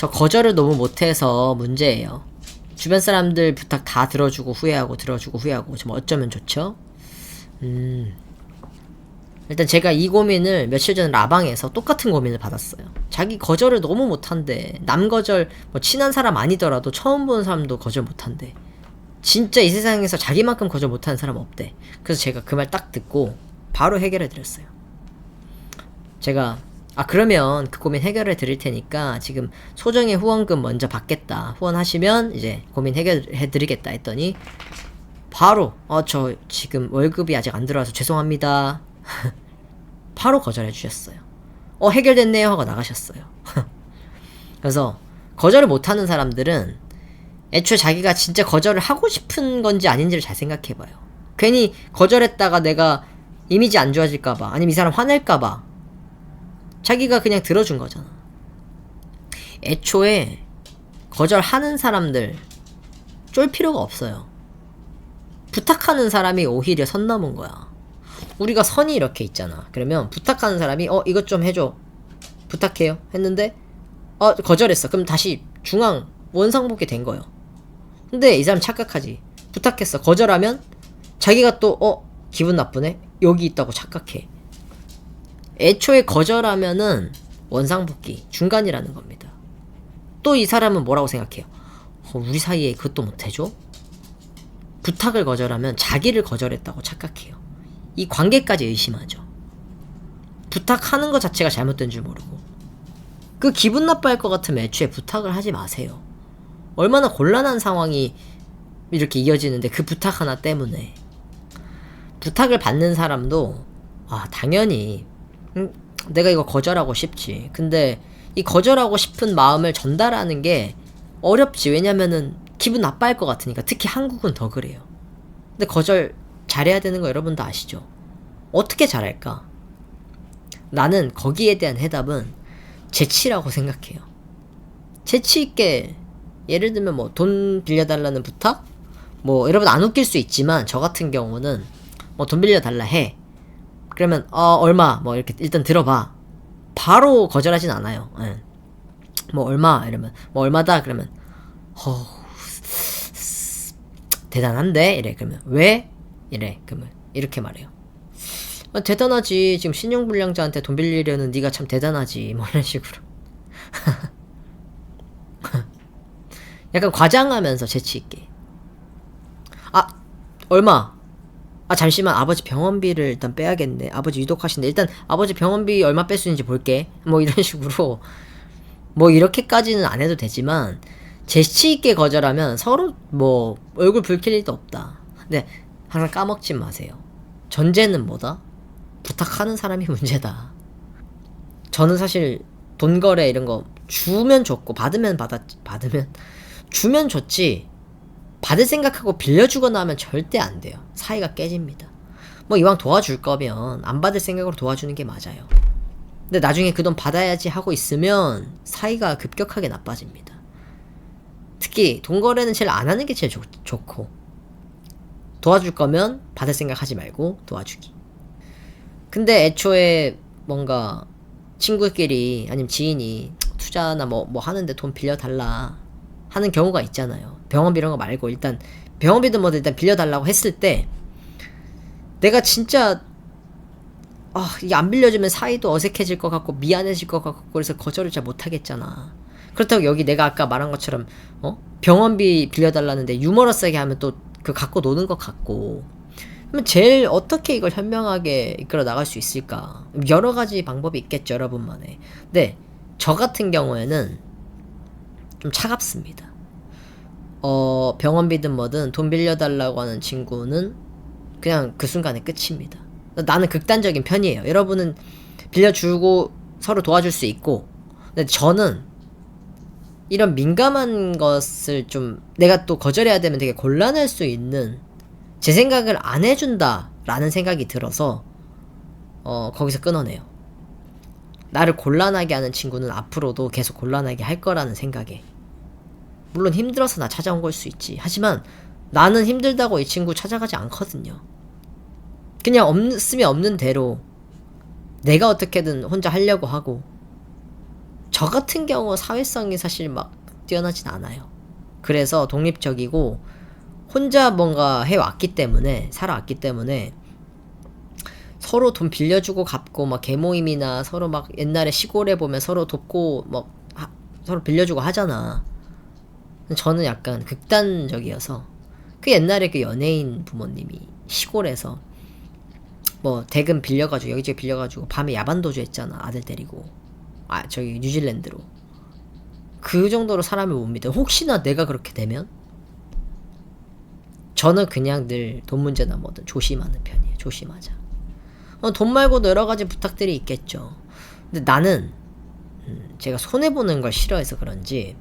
저 거절을 너무 못해서 문제예요. 주변 사람들 부탁 다 들어주고 후회하고 들어주고 후회하고 좀 어쩌면 좋죠? 일단 제가 이 고민을 며칠 전 라방에서 똑같은 고민을 받았어요. 자기 거절을 너무 못한대. 남 거절, 뭐 친한 사람 아니더라도 처음 보는 사람도 거절 못한대. 진짜 이 세상에서 자기만큼 거절 못하는 사람 없대. 그래서 제가 그 말 딱 듣고 바로 해결해 드렸어요. 제가 그러면 그 고민 해결해 드릴 테니까 지금 소정의 후원금 먼저 받겠다. 후원하시면 이제 고민 해결해 드리겠다 했더니 바로 저 지금 월급이 아직 안 들어와서 죄송합니다. 바로 거절해 주셨어요. 해결됐네요 하고 나가셨어요. 그래서 거절을 못하는 사람들은 애초에 자기가 진짜 거절을 하고 싶은 건지 아닌지를 잘 생각해봐요. 괜히 거절했다가 내가 이미지 안 좋아질까봐 아니면 이 사람 화낼까봐 자기가 그냥 들어준 거잖아. 애초에 거절하는 사람들 쫄 필요가 없어요. 부탁하는 사람이 오히려 선 넘은 거야. 우리가 선이 이렇게 있잖아. 그러면 부탁하는 사람이 이것 좀 해줘 부탁해요 했는데 거절했어. 그럼 다시 중앙 원상복귀 된 거예요. 근데 이 사람 착각하지. 부탁했어. 거절하면 자기가 또 기분 나쁘네? 여기 있다고 착각해. 애초에 거절하면은 원상복귀 중간이라는 겁니다. 또 이 사람은 뭐라고 생각해요? 우리 사이에 그것도 못해줘? 부탁을 거절하면 자기를 거절했다고 착각해요. 이 관계까지 의심하죠. 부탁하는 것 자체가 잘못된 줄 모르고. 그 기분 나빠할 것 같으면 애초에 부탁을 하지 마세요. 얼마나 곤란한 상황이 이렇게 이어지는데 그 부탁 하나 때문에. 부탁을 받는 사람도 당연히 내가 이거 거절하고 싶지. 근데 이 거절하고 싶은 마음을 전달하는 게 어렵지. 왜냐면은 기분 나빠할 것 같으니까. 특히 한국은 더 그래요. 근데 거절 잘해야 되는 거 여러분도 아시죠? 어떻게 잘할까? 나는 거기에 대한 해답은 재치라고 생각해요. 재치 있게 예를 들면 뭐 돈 빌려달라는 부탁? 뭐 여러분 안 웃길 수 있지만 저 같은 경우는 뭐 돈 빌려달라 해. 그러면 얼마 뭐 이렇게 일단 들어봐. 바로 거절하진 않아요. 뭐 얼마 이러면 뭐 얼마다 그러면 대단한데 이래. 그러면 왜? 이래. 그러면 이렇게 말해요. 대단하지. 지금 신용불량자한테 돈 빌리려는 네가 참 대단하지. 뭐 이런 식으로. 약간 과장하면서 재치있게. 얼마? 잠시만 아버지 병원비를 일단 빼야겠네. 아버지 유독하신데 일단 아버지 병원비 얼마 뺄 수 있는지 볼게. 뭐 이런 식으로. 뭐 이렇게까지는 안 해도 되지만 재치있게 거절하면 서로 뭐 얼굴 붉힐 일도 없다. 근데 항상 까먹지 마세요. 전제는 뭐다? 부탁하는 사람이 문제다. 저는 사실 돈 거래 이런 거 주면 좋고 받으면 주면 좋지 받을 생각하고 빌려주거나 하면 절대 안 돼요. 사이가 깨집니다. 뭐 이왕 도와줄 거면 안 받을 생각으로 도와주는 게 맞아요. 근데 나중에 그 돈 받아야지 하고 있으면 사이가 급격하게 나빠집니다. 특히 돈 거래는 제일 안 하는 게 제일 좋고 도와줄 거면 받을 생각 하지 말고 도와주기. 근데 애초에 뭔가 친구끼리 아니면 지인이 투자나 뭐 하는데 돈 빌려달라 하는 경우가 있잖아요. 병원비 이런 거 말고 일단 병원비든 뭐든 일단 빌려달라고 했을 때 내가 진짜 이게 안 빌려주면 사이도 어색해질 것 같고 미안해질 것 같고 그래서 거절을 잘 못하겠잖아. 그렇다고 여기 내가 아까 말한 것처럼 병원비 빌려달라는데 유머러스하게 하면 또 그 갖고 노는 것 같고. 그러면 제일 어떻게 이걸 현명하게 이끌어 나갈 수 있을까? 여러 가지 방법이 있겠죠, 여러분만의. 근데 저 같은 경우에는 좀 차갑습니다. 병원비든 뭐든 돈 빌려달라고 하는 친구는 그냥 그 순간에 끝입니다. 나는 극단적인 편이에요. 여러분은 빌려주고 서로 도와줄 수 있고, 근데 저는 이런 민감한 것을 좀 내가 또 거절해야 되면 되게 곤란할 수 있는 제 생각을 안 해준다 라는 생각이 들어서 거기서 끊어내요. 나를 곤란하게 하는 친구는 앞으로도 계속 곤란하게 할 거라는 생각에. 물론 힘들어서 나 찾아온 걸 수 있지. 하지만 나는 힘들다고 이 친구 찾아가지 않거든요. 그냥 없으면 없는 대로 내가 어떻게든 혼자 하려고 하고 저 같은 경우 사회성이 사실 막 뛰어나진 않아요. 그래서 독립적이고 혼자 뭔가 해왔기 때문에, 살아왔기 때문에 서로 돈 빌려주고 갚고 막 개모임이나 서로 막 옛날에 시골에 보면 서로 돕고 막 서로 빌려주고 하잖아. 저는 약간 극단적이어서 그 옛날에 그 연예인 부모님이 시골에서 뭐 대금 빌려가지고 여기저기 빌려가지고 밤에 야반도주 했잖아. 아들 데리고 저기 뉴질랜드로. 그 정도로 사람을 못 믿어. 혹시나 내가 그렇게 되면 저는 그냥 늘 돈 문제나 뭐든 조심하는 편이에요. 조심하자. 돈 말고도 여러 가지 부탁들이 있겠죠. 근데 나는 제가 손해보는 걸 싫어해서 그런지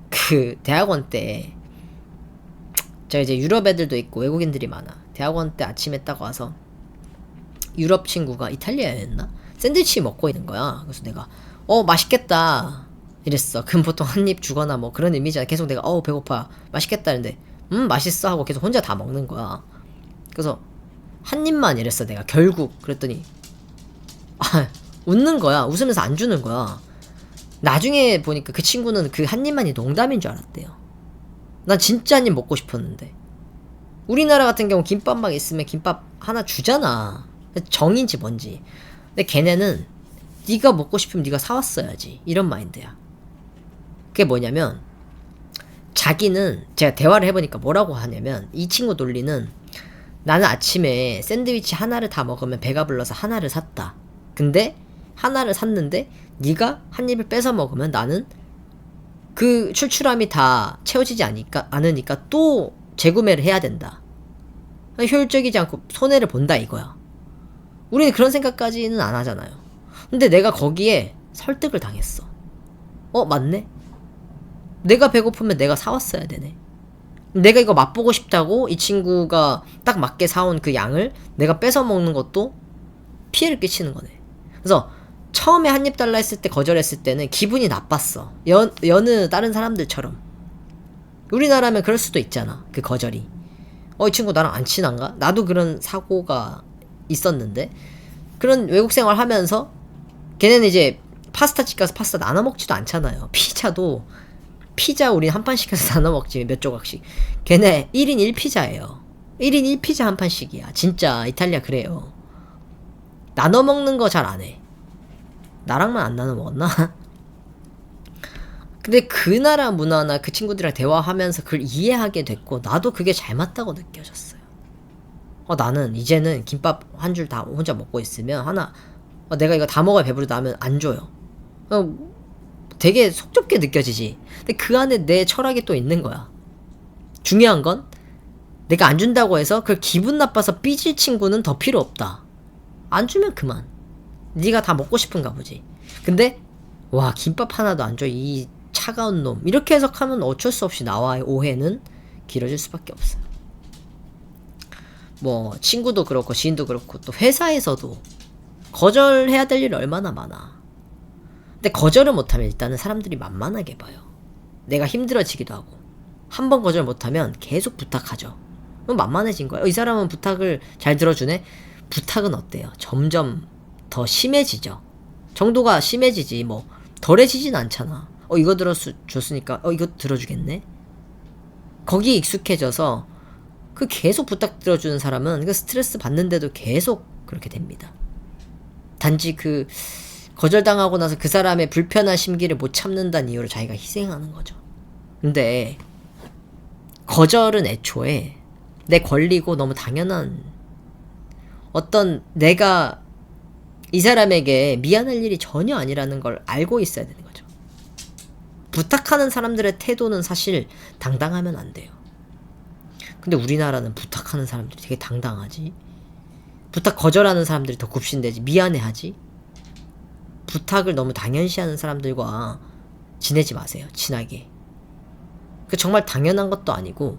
그 대학원 때 제가 이제 유럽 애들도 있고 외국인들이 많아. 대학원 때 아침에 딱 와서 유럽 친구가 이탈리아였나? 샌드위치 먹고 있는 거야. 그래서 내가 맛있겠다 이랬어. 그럼 보통 한 입 주거나 뭐 그런 의미잖아. 계속 내가 배고파 맛있겠다 했는데 맛있어 하고 계속 혼자 다 먹는 거야. 그래서 한 입만 이랬어 내가 결국. 그랬더니 웃는 거야. 웃으면서 안 주는 거야. 나중에 보니까 그 친구는 그 한 입만이 농담인 줄 알았대요. 난 진짜 한 입 먹고 싶었는데. 우리나라 같은 경우 김밥 막 있으면 김밥 하나 주잖아. 정인지 뭔지. 근데 걔네는 네가 먹고 싶으면 네가 사왔어야지 이런 마인드야. 그게 뭐냐면 자기는, 제가 대화를 해보니까 뭐라고 하냐면, 이 친구 논리는 나는 아침에 샌드위치 하나를 다 먹으면 배가 불러서 하나를 샀다. 근데 하나를 샀는데 네가 한 입을 뺏어 먹으면 나는 그 출출함이 다 채워지지 않으니까 또 재구매를 해야 된다. 효율적이지 않고 손해를 본다 이거야. 우리는 그런 생각까지는 안 하잖아요. 근데 내가 거기에 설득을 당했어. 맞네? 내가 배고프면 내가 사왔어야 되네. 내가 이거 맛보고 싶다고 이 친구가 딱 맞게 사온 그 양을 내가 뺏어 먹는 것도 피해를 끼치는 거네. 그래서 처음에 한 입 달라 했을 때 거절했을 때는 기분이 나빴어. 여느 다른 사람들처럼. 우리나라면 그럴 수도 있잖아. 그 거절이. 이 친구 나랑 안 친한가? 나도 그런 사고가 있었는데, 그런 외국 생활 하면서 걔네는 이제 파스타집 가서 파스타 나눠 먹지도 않잖아요. 피자 우린 한 판 시켜서 나눠 먹지 몇 조각씩. 걔네 1인 1피자예요. 1인 1피자 한 판씩이야. 진짜 이탈리아 그래요. 나눠 먹는 거 잘 안 해. 나랑만 안 나눠 먹었나? 근데 그 나라 문화나 그 친구들이랑 대화하면서 그걸 이해하게 됐고, 나도 그게 잘 맞다고 느껴졌어요. 나는 이제는 김밥 한 줄 다 혼자 먹고 있으면 내가 이거 다 먹어야 배부르다 하면 안 줘요. 되게 속 좁게 느껴지지. 근데 그 안에 내 철학이 또 있는 거야. 중요한 건 내가 안 준다고 해서 그걸 기분 나빠서 삐질 친구는 더 필요 없다. 안 주면 그만. 네가 다 먹고 싶은가 보지. 근데 와, 김밥 하나도 안 줘 이 차가운 놈, 이렇게 해석하면 어쩔 수 없이 나와의 오해는 길어질 수밖에 없어요. 뭐 친구도 그렇고 지인도 그렇고 또 회사에서도 거절해야 될 일이 얼마나 많아. 근데 거절을 못하면 일단은 사람들이 만만하게 봐요. 내가 힘들어지기도 하고. 한 번 거절 못하면 계속 부탁하죠. 그럼 만만해진 거야. 이 사람은 부탁을 잘 들어주네? 부탁은 어때요? 점점 더 심해지죠. 정도가 심해지지 뭐 덜해지진 않잖아. 이거 줬으니까 이거 들어주겠네? 거기에 익숙해져서 그 계속 부탁 들어주는 사람은 그 스트레스 받는데도 계속 그렇게 됩니다. 단지 그 거절당하고 나서 그 사람의 불편한 심기를 못 참는다는 이유로 자기가 희생하는 거죠. 근데 거절은 애초에 내 권리고 너무 당연한, 어떤 내가 이 사람에게 미안할 일이 전혀 아니라는 걸 알고 있어야 되는 거죠. 부탁하는 사람들의 태도는 사실 당당하면 안 돼요. 근데 우리나라는 부탁하는 사람들이 되게 당당하지. 부탁 거절하는 사람들이 더 굽신대지. 미안해하지. 부탁을 너무 당연시하는 사람들과 지내지 마세요. 친하게. 그 정말 당연한 것도 아니고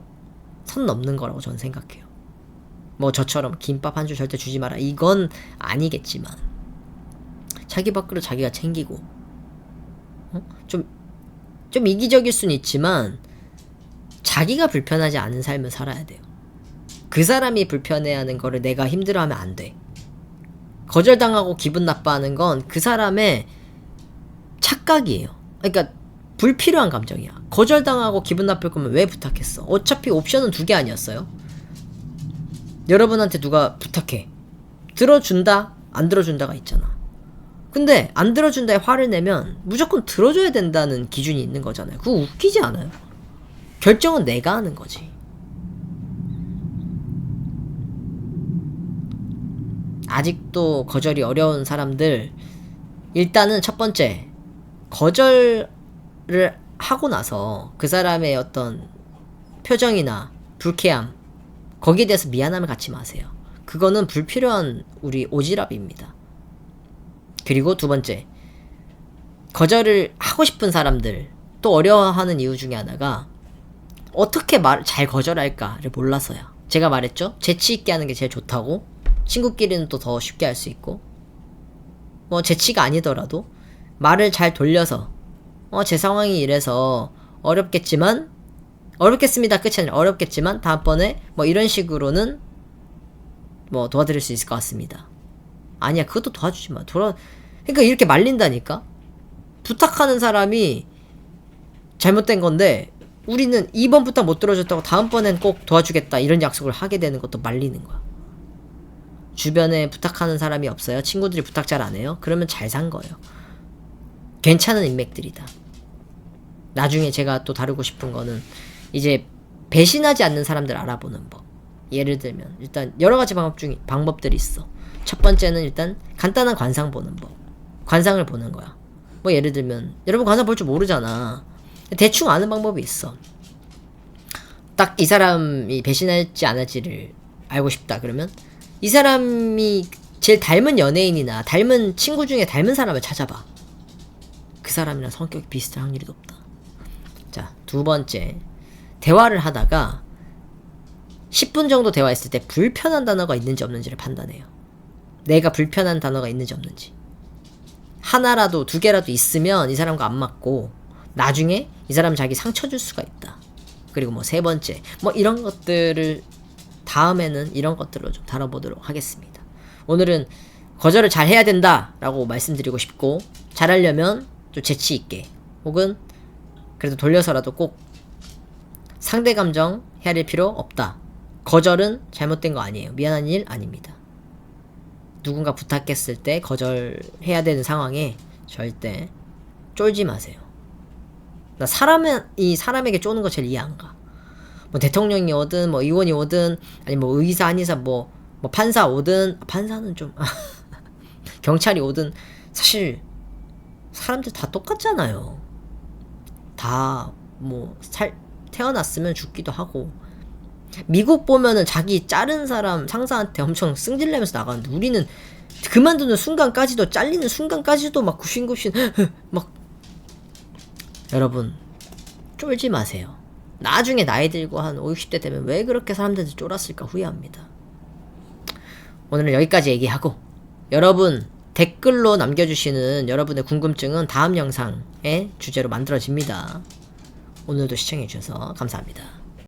선 넘는 거라고 저는 생각해요. 뭐 저처럼 김밥 한 줄 절대 주지 마라 이건 아니겠지만, 자기 밥그릇 자기가 챙기고 좀 이기적일 수는 있지만 자기가 불편하지 않은 삶을 살아야 돼요. 그 사람이 불편해하는 거를 내가 힘들어하면 안 돼. 거절당하고 기분 나빠하는 건 그 사람의 착각이에요. 그러니까 불필요한 감정이야. 거절당하고 기분 나쁠 거면 왜 부탁했어? 어차피 옵션은 2개 아니었어요? 여러분한테 누가 부탁해. 들어준다, 안 들어준다가 있잖아. 근데 안 들어준다에 화를 내면 무조건 들어줘야 된다는 기준이 있는 거잖아요. 그거 웃기지 않아요? 결정은 내가 하는 거지. 아직도 거절이 어려운 사람들, 일단은 첫 번째, 거절을 하고 나서 그 사람의 어떤 표정이나 불쾌함, 거기에 대해서 미안함을 갖지 마세요. 그거는 불필요한 우리 오지랖입니다. 그리고 두 번째, 거절을 하고 싶은 사람들, 또 어려워하는 이유 중에 하나가 어떻게 잘 거절할까를 몰라서요. 제가 말했죠? 재치있게 하는 게 제일 좋다고. 친구끼리는 또 더 쉽게 할 수 있고, 뭐 재치가 아니더라도 말을 잘 돌려서 제 상황이 이래서 어렵겠습니다 끝이 아니라 어렵겠지만 다음번에 뭐 이런 식으로는 뭐 도와드릴 수 있을 것 같습니다. 아니야, 그것도 도와주지 마. 그러니까 이렇게 말린다니까. 부탁하는 사람이 잘못된 건데 우리는 이번 부탁 못 들어줬다고 다음번엔 꼭 도와주겠다 이런 약속을 하게 되는 것도 말리는 거야. 주변에 부탁하는 사람이 없어요? 친구들이 부탁 잘 안 해요? 그러면 잘 산 거예요. 괜찮은 인맥들이다. 나중에 제가 또 다루고 싶은 거는 이제 배신하지 않는 사람들 알아보는 법. 예를 들면 일단 여러 가지 방법들이 있어. 첫 번째는 일단 간단한 관상 보는 법. 관상을 보는 거야. 뭐 예를 들면 여러분 관상 볼 줄 모르잖아. 대충 아는 방법이 있어. 딱 이 사람이 배신할지 안 할지를 알고 싶다 그러면 이 사람이 제일 닮은 연예인이나 닮은 친구 중에 닮은 사람을 찾아봐. 그 사람이랑 성격이 비슷할 확률이 높다. 자, 두 번째, 대화를 하다가 10분 정도 대화했을 때 불편한 단어가 있는지 없는지를 판단해요. 내가 불편한 단어가 있는지 없는지. 하나라도 2개라도 있으면 이 사람과 안 맞고 나중에 이 사람 자기 상처 줄 수가 있다. 그리고 뭐 세 번째, 뭐 이런 것들을 다음에는 이런 것들로 좀 다뤄보도록 하겠습니다. 오늘은 거절을 잘 해야 된다 라고 말씀드리고 싶고, 잘하려면 좀 재치있게 혹은 그래도 돌려서라도 꼭 상대 감정 헤아릴 필요 없다. 거절은 잘못된 거 아니에요. 미안한 일 아닙니다. 누군가 부탁했을 때 거절해야 되는 상황에 절대 쫄지 마세요. 나 사람에게 쪼는 거 제일 이해 안 가. 뭐 대통령이 오든 뭐 의원이 오든 아니 뭐 의사 한의사 뭐 판사 오든, 판사는 좀 경찰이 오든 사실 사람들 다 똑같잖아요. 다 뭐 태어났으면 죽기도 하고. 미국 보면은 자기 자른 사람 상사한테 엄청 승질내면서 나가는데 우리는 그만두는 순간까지도, 잘리는 순간까지도 막 굽신굽신 막. 여러분 쫄지 마세요. 나중에 나이 들고 한 50, 60대 되면 왜 그렇게 사람들한테 쫄았을까 후회합니다. 오늘은 여기까지 얘기하고, 여러분 댓글로 남겨주시는 여러분의 궁금증은 다음 영상의 주제로 만들어집니다. 오늘도 시청해주셔서 감사합니다.